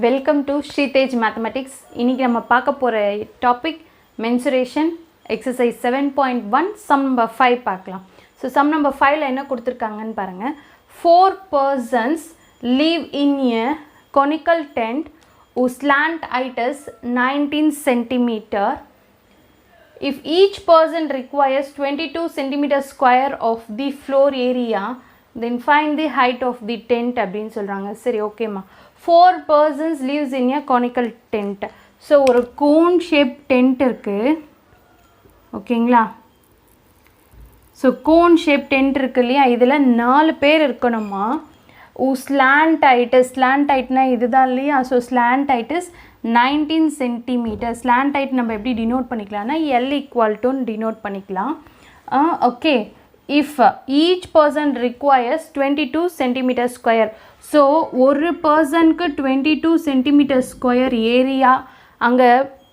Welcome to Sri Tej Mathematics. இன்னைக்கு நம்ம பார்க்க போற topic mensuration exercise 7.1 sum number 5 பார்க்கலாம். So sum number 5ல என்ன கொடுத்திருக்காங்கன்னு பாருங்க. 4 persons live in a conical tent whose slant height is 19 cm. If each person requires 22 cm square of the floor area, then find the height of the tent அப்படினு சொல்றாங்க. சரி ஓகேமா. 4 persons lives in a conical tent. So ஒரு cone shaped tent இருக்கு. ஓகேங்களா? So cone shaped tent இருக்கு இல்லையா? இதுல 4 பேர் இருக்கணுமா? slant height னா இதுதான் இல்லையா? So slant height is 19 cm. Slant height நம்ம எப்படி denote பண்ணிக்கலாம்னா L equal to denote பண்ணிக்கலாம். Okay. If each person requires 22 cm square, so ஒரு personக்கு 22 cm square area அங்க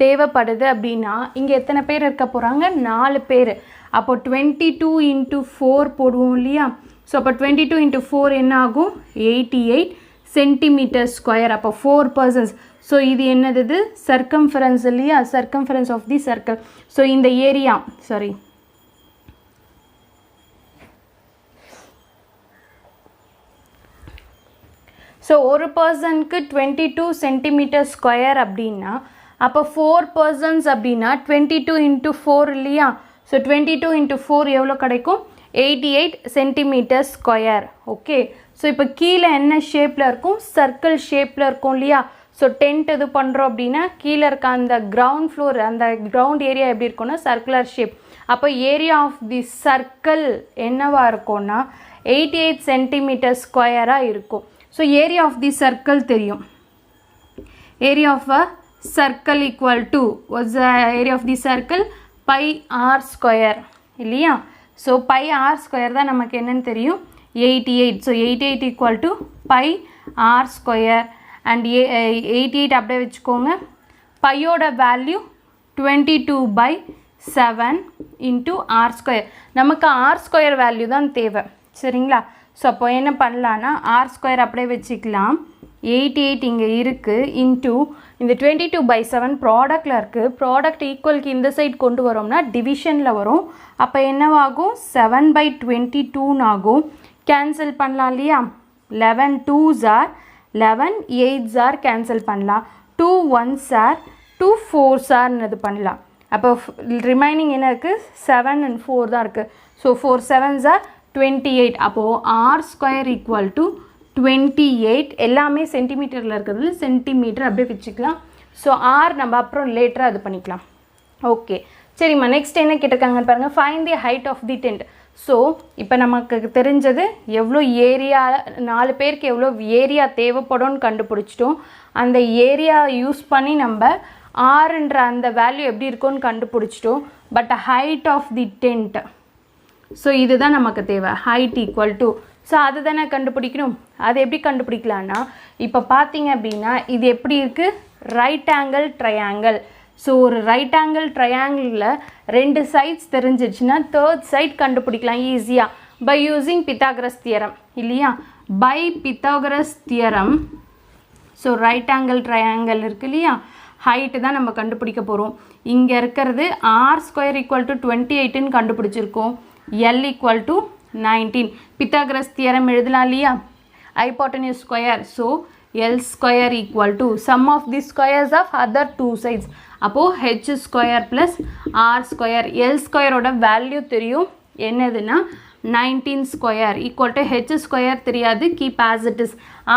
தேவைப்படுது அப்படின்னா இங்க எத்தனை பேர் இருக்க போறாங்க 4 பேர். அப்போ 22 into 4 போடுவோம் இல்லையா? So அப்போ 22 into 4 என்ன ஆகும் 88 cm square. அப்போ 4 persons. So இது என்னது circumference இல்லையா? Circumference of the circle. So இந்த area sorry So ஒரு personக்கு 22 cm square அப்படின்னா அப்போ 4 persons அப்படின்னா 22 into 4 இல்லையா? So 22 into 4 எவ்வளோ கிடைக்கும் 88 cm square. ஓகே. ஸோ இப்போ கீழே என்ன ஷேப்பில் இருக்கும் சர்க்கிள் ஷேப்பில் இருக்கும் இல்லையா? ஸோ டென்ட் இது பண்ணுறோம் அப்படின்னா கீழே இருக்க அந்த கிரவுண்ட் ஃப்ளோர் அந்த கிரவுண்ட் ஏரியா எப்படி இருக்கும்னா சர்க்குலர் ஷேப். அப்போ ஏரியா ஆஃப் தி சர்க்கிள் என்னவா இருக்கும்னா 88 cm ஸ்கொயராக இருக்கும். So area of the circle தெரியும். Area of a circle equal to what's the area of the circle pi r square இல்லையா? So pi r square தான் நமக்கு என்னன்னு தெரியும் 88. So 88 equal to pi r square and 88 அப்படியே வச்சுக்கோங்க. பையோட value 22/7 into r square. நமக்கு r square வேல்யூ தான் தேவை சரிங்களா? ஸோ அப்போ என்ன பண்ணலான்னா r ஸ்கொயர் அப்படியே வச்சுக்கலாம் 88 இங்கே இருக்குது இன்ட்டு இந்த 22/7 ப்ராடக்டில் இருக்குது. ப்ராடக்ட் ஈக்குவலுக்கு இந்த சைட் கொண்டு வரோம்னா டிவிஷனில் வரும். அப்போ என்னவாகும் 7/22 ஆகும். கேன்சல் பண்ணலாம் இல்லையா? 11 2s are 11 8s are cancel பண்ணலாம். 2 1s are 2 4s are இது பண்ணலாம். அப்போ ரிமைனிங் என்ன இருக்குது 7 and 4 தான் இருக்குது. So 4 7s are 28. அப்போது r ஸ்கொயர் ஈக்குவல் டு 28 எல்லாமே சென்டிமீட்டரில் இருக்கிறதுல சென்டிமீட்டர் அப்படியே வச்சுக்கலாம். ஸோ r நம்ம அப்புறம் லேட்டராக அது பண்ணிக்கலாம். ஓகே சரிம்மா. நெக்ஸ்ட் என்ன கேட்டிருக்காங்கன்னு பாருங்கள். Find the height of the tent. So இப்போ நமக்கு தெரிஞ்சது எவ்வளோ ஏரியா 4 பேருக்கு எவ்வளோ ஏரியா தேவைப்படும்னு கண்டுபிடிச்சிட்டோம். அந்த ஏரியா யூஸ் பண்ணி நம்ம ஆர்ன்ற அந்த வேல்யூ எப்படி இருக்கும்னு கண்டுபிடிச்சிட்டோம். But height of the tent so இதுதான் நமக்கு தேவை ஹைட் ஈக்குவல் டு. ஸோ அதுதானே கண்டுபிடிக்கணும். அது எப்படி கண்டுபிடிக்கலான்னா இப்போ பார்த்தீங்க அப்படின்னா இது எப்படி இருக்குது ரைட் ஆங்கிள் ட்ரையாங்கிள். ஸோ ஒரு ரைட் ஆங்கிள் ட்ரையாங்கிளில் 2 சைட்ஸ் தெரிஞ்சிச்சுன்னா 3rd சைட் கண்டுபிடிக்கலாம் ஈஸியாக பை யூஸிங் பித்தாகரஸ் தியரம் இல்லையா? By Pythagoras theorem. So right angle triangle இருக்கு இல்லையா? ஹைட்டு தான் நம்ம கண்டுபிடிக்க போகிறோம். இங்கே இருக்கிறது ஆர் ஸ்கொயர் ஈக்குவல் டு 28ன்னு கண்டுபிடிச்சிருக்கோம். L equal to 19. Pythagoras theorem எழுதலாம் இல்லையா? Hypotenuse square. So L square equal to sum of the squares of other two sides. அப்போ h square plus r square. L square ஓட value தெரியும் என்னதுன்னா 19 square equal to h square தெரியாது keep as it is.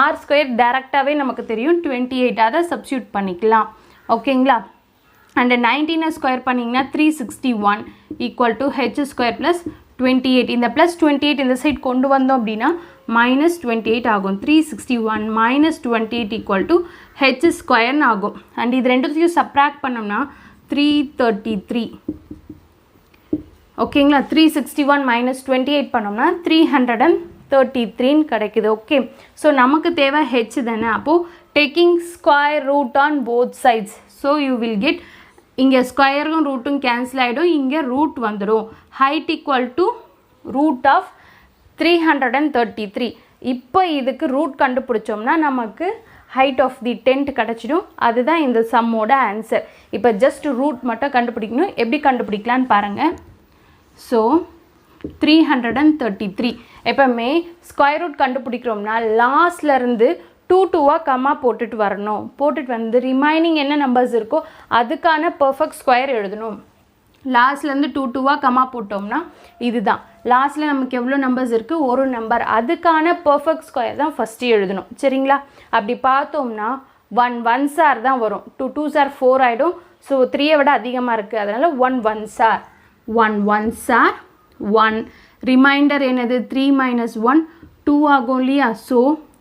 r square டைரக்டாகவே நமக்கு தெரியும் 28. அதை substitute பண்ணிக்கலாம் ஓகேங்களா? அண்ட் 19 ஸ்கொயர் பண்ணிங்கன்னா 361 equal to h square plus 28. இந்த ப்ளஸ் 28 இந்த சைட் கொண்டு வந்தோம் அப்படின்னா மைனஸ் 28 ஆகும். 361 மைனஸ் 28 ஈக்குவல் டு h ஸ்கொயர்னு ஆகும். அண்ட் இது ரெண்டுத்தையும் சப்ராக்ட் பண்ணோம்னா 333 ஓகேங்களா? 361 மைனஸ் 28 பண்ணோம்னா 333ன்னு கிடைக்குது. ஓகே. ஸோ நமக்கு தேவை h தானே. அப்போது taking square root on both sides. So you will get இங்கே ஸ்கொயரும் ரூட்டும் கேன்சல் ஆகிடும். இங்கே ரூட் வந்துடும். Height equal to root of 333. இப்போ இதுக்கு ரூட் கண்டுபிடிச்சோம்னா நமக்கு height of the tent கிடச்சிடும். அதுதான் இந்த சம்மோட ஆன்சர். இப்போ ஜஸ்ட் ரூட் மட்டும் கண்டுபிடிக்கணும். எப்படி கண்டுபிடிக்கலான்னு பாருங்கள். ஸோ 333 எப்போவுமே ஸ்கொயர் ரூட் கண்டுபிடிக்கிறோம்னா லாஸ்ட்லேருந்து 2 கம்மா போட்டுட்டு வரணும். போட்டுட்டு வந்து ரிமைனிங் என்ன நம்பர்ஸ் இருக்கோ அதுக்கான பர்ஃபெக்ட் ஸ்கொயர் எழுதணும். லாஸ்ட்லேருந்து 2 கம்மா போட்டோம்னா இதுதான் லாஸ்ட்டில் நமக்கு எவ்வளோ நம்பர்ஸ் இருக்குது, ஒரு நம்பர், அதுக்கான பர்ஃபெக்ட் ஸ்கொயர் தான் ஃபஸ்ட்டு எழுதணும். சரிங்களா? அப்படி பார்த்தோம்னா 1 1s தான் வரும். 2 2s 4 ஆகிடும். ஸோ 3 விட அதிகமாக இருக்குது, அதனால் 1 1s 1 1s 1. ரிமைண்டர் என்னது? 3 - 1 2 ஆகும் இல்லையா? ஸோ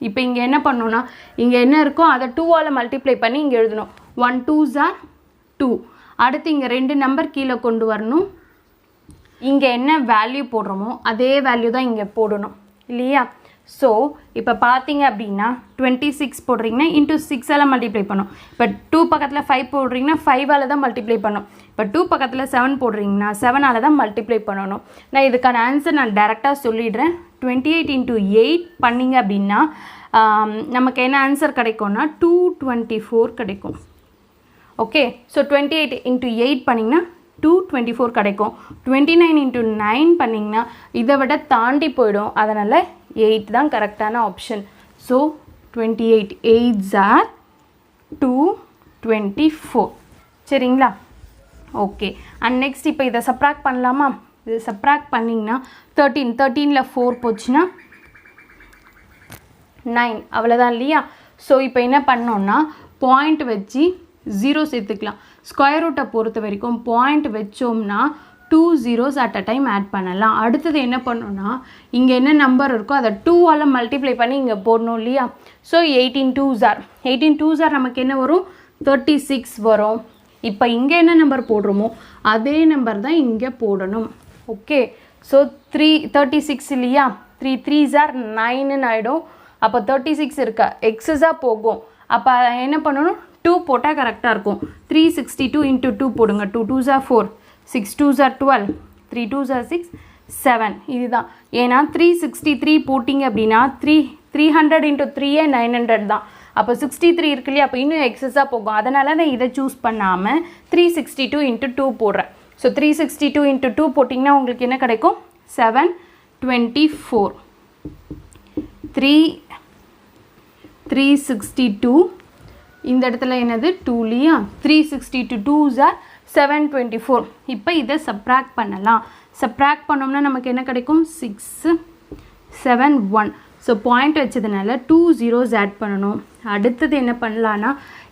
இப்போ இங்கே என்ன பண்ணோன்னா இங்கே என்ன இருக்கோ அதை 2ஆல் மல்டிப்ளை பண்ணி இங்கே எழுதணும். 1 2s 2. அடுத்து இங்கே 2 நம்பர் கீழே கொண்டு வரணும். இங்கே என்ன வேல்யூ போடுறோமோ அதே வேல்யூ தான் இங்கே போடணும் இல்லையா? ஸோ இப்போ பார்த்தீங்க அப்படின்னா 26 போடுறீங்கன்னா இன்ட்டு 6ஆல் மல்டிப்ளை பண்ணும். இப்போ 2 பக்கத்தில் 5 போடுறீங்கன்னா 5ஆல் தான் மல்டிப்ளை பண்ணும். இப்போ 2 பக்கத்தில் 7 போடுறீங்கன்னா 7ஆல் தான் மல்டிப்ளை பண்ணணும். நான் இதுக்கான ஆன்சர் நான் டேரெக்டாக சொல்லிடுறேன். 28 × 8 பண்ணிங்க அப்படின்னா நமக்கு என்ன ஆன்சர் கிடைக்கும்னா 224 கிடைக்கும். ஓகே, ஸோ 28 × 8 பண்ணிங்கன்னா 224 கிடைக்கும். 29 × 9 பண்ணிங்கன்னா இதை விட தாண்டி போயிடும். அதனால் 8 தான் கரெக்டான ஆப்ஷன். So 28 8s 224. சரிங்களா? ஓகே, அண்ட் நெக்ஸ்ட் இப்போ இதை சப்ராக்ட் பண்ணலாமா? இது சப்ராக்ட் பண்ணிங்கன்னா 13ல் 4 போச்சுன்னா 9, அவ்வளோதான் இல்லையா? ஸோ இப்போ என்ன பண்ணோன்னா பாயிண்ட் வச்சு 0 சேர்த்துக்கலாம். ஸ்கொயர் ரூட்டை பொறுத்த வரைக்கும் பாயிண்ட் வச்சோம்னா 2 zeros at a time add பண்ணலாம். அடுத்தது என்ன பண்ணோன்னா இங்கே என்ன நம்பர் இருக்கோ அதை 2ஆல் மல்டிப்ளை பண்ணி இங்கே போடணும் இல்லையா? ஸோ 18 2s நமக்கு என்ன வரும்? 36 வரும். இப்போ இங்கே என்ன நம்பர் போடுறோமோ அதே நம்பர் தான் இங்கே போடணும். ஓகே, ஸோ 36 இல்லையா? 3 3s 9ன்னு ஆகிடும். அப்போ 36 இருக்கா எக்ஸஸாக போகும். அப்போ என்ன பண்ணணும்? 2 போட்டால் கரெக்டாக இருக்கும். 362 × 2 போடுங்க. 2 2s 4, 6 2s 12, 3 2s 6 7. இதுதான். ஏன்னா 363 போட்டிங்க அப்படின்னா 300 × 3 900 தான். அப்போ 63 இருக்கு இல்லையா? அப்போ இன்னும் எக்ஸஸாக போகும். அதனால நான் இதை சூஸ் பண்ணாமல் 362 × 2 போடுறேன். ஸோ 362 × 2 போட்டிங்கன்னா உங்களுக்கு என்ன கிடைக்கும்? 724. 362 இந்த இடத்துல என்னது? 2 இல்லையா? 362 2s 724. இப்போ இதை சப்ராக்ட் பண்ணலாம். சப்ராக்ட் பண்ணோம்னா நமக்கு என்ன கிடைக்கும்? 6 7 1. ஸோ பாயிண்ட் வச்சதுனால 2 zeros ஆட் பண்ணணும். அடுத்தது என்ன பண்ணலான்னா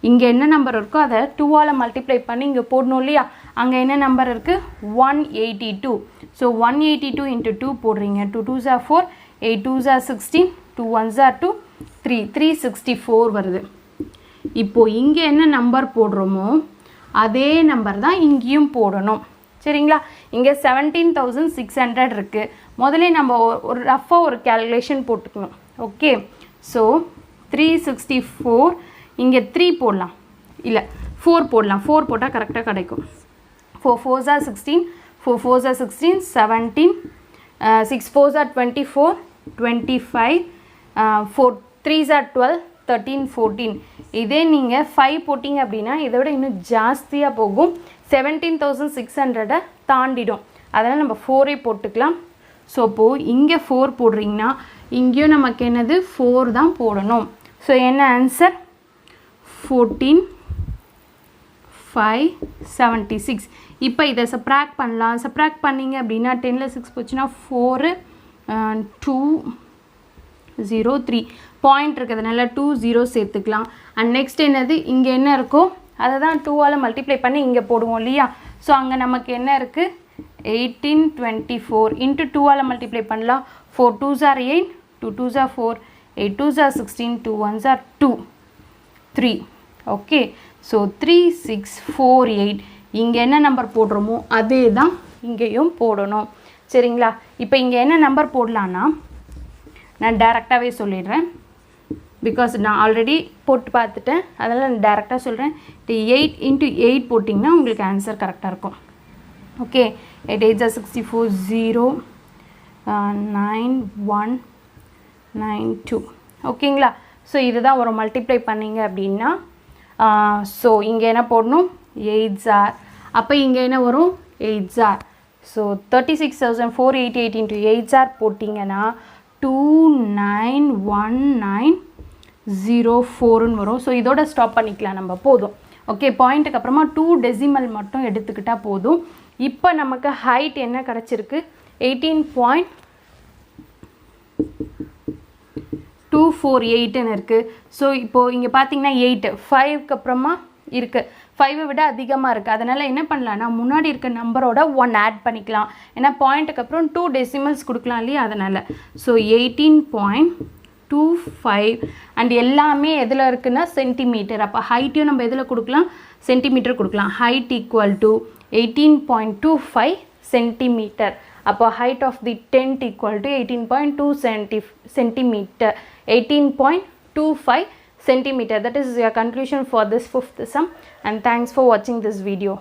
இங்கே என்ன நம்பர் இருக்கோ அதை 2ஆல் மல்டிப்ளை பண்ணி இங்கே போடணும் இல்லையா? அங்கே என்ன நம்பர் இருக்குது? 182. ஸோ 182 × 2 போடுறீங்க. 2 2s 4, 8 2s 16, 2 1s 2, 364 வருது. இப்போது இங்கே என்ன நம்பர் போடுறோமோ அதே நம்பர் தான் இங்கேயும் போடணும். சரிங்களா? இங்கே 17,600 இருக்குது. முதல்ல நம்ம ஒரு ரஃபாக ஒரு கேல்குலேஷன் போட்டுக்கணும். ஓகே, ஸோ 364 இங்கே 3 போடலாம், இல்லை 4 போடலாம். 4 போட்டால் கரெக்டாக கிடைக்கும். 4 4s 16, 4 4s 16, 17, 6 4s 24, 25, 4 3s 12, 13 14. இதே நீங்கள் 5 போட்டிங்க அப்படின்னா இதை விட இன்னும் ஜாஸ்தியாக போகும். 17,600 தாண்டிடும். அதனால் நம்ம 4 போட்டுக்கலாம். ஸோ இப்போது இங்கே 4 போடுறீங்கன்னா இங்கேயும் நமக்கு என்னது? 4 தான் போடணும். ஸோ என்ன ஆன்சர்? 14,576. இப்போ இதை சப்ராக்ட் பண்ணலாம். சப்ராக்ட் பண்ணிங்க அப்படின்னா 10ல் 6 போச்சுன்னா 4 2 0 3. பாயிண்ட் இருக்கிறதுனால 2 0 சேர்த்துக்கலாம். அண்ட் நெக்ஸ்ட் என்னது? இங்கே என்ன இருக்கோ அதை தான் 2ஆல் மல்டிப்ளை பண்ணி இங்கே போடுவோம் இல்லையா? ஸோ அங்கே நமக்கு என்ன இருக்குது? 1824 × 2ஆல் மல்டிப்ளை பண்ணலாம். 4 2s 8, 2 2s 4, 8 2s 16, 2 1s 2, 3. Okay, so 3648. இங்கே என்ன நம்பர் போடுறோமோ அதே தான் இங்கேயும் போடணும். சரிங்களா? இப்போ இங்கே என்ன நம்பர் போடலான்னா நான் டேரெக்டாகவே சொல்லிடுறேன். பிகாஸ் நான் ஆல்ரெடி போட்டு பார்த்துட்டேன், அதனால் நான் டேரெக்டாக சொல்கிறேன். 8 × 8 போட்டிங்கன்னா உங்களுக்கு ஆன்சர் கரெக்டாக இருக்கும். Okay, 8 8s 64, 0 9 1 9 2. ஓகேங்களா? ஸோ இதுதான் ஒரு மல்டிப்ளை பண்ணிங்க அப்படின்னா ஸோ இங்கே என்ன போடணும் 8s are அப்போ இங்கே என்ன வரும் 8s are so 36,488 into 8s are போட்டிங்கன்னா 291904 வரும். ஸோ இதோட ஸ்டாப் பண்ணிக்கலாம் நம்ம போதும். ஓகே, பாயிண்ட்டுக்கு அப்புறமா 2 டெசிமல் மட்டும் எடுத்துக்கிட்டால் போதும். இப்போ நமக்கு ஹைட் என்ன கிடச்சிருக்கு 18.248ன்னு இருக்குது. ஸோ இப்போது இங்கே பார்த்தீங்கன்னா 8 5க்கு அப்புறமா இருக்குது, 5 விட அதிகமாக இருக்குது. அதனால் என்ன பண்ணலான்னா முன்னாடி இருக்க நம்பரோட 1 ஆட் பண்ணிக்கலாம். ஏன்னா பாயிண்ட்டுக்கு அப்புறம் 2 டெசிமல்ஸ் கொடுக்கலாம் இல்லையா, அதனால். ஸோ 18.25 அண்ட் எல்லாமே எதில் இருக்குன்னா சென்டிமீட்டர். அப்போ ஹைட்டையும் நம்ம எதில் கொடுக்கலாம், சென்டிமீட்டர் கொடுக்கலாம். Height equal to 18.25 centimetre. அப்போ height of the tent equal to 18.2 centimeter, 18.25 centimeter. That is your conclusion for this 5th sum, and thanks for watching this video.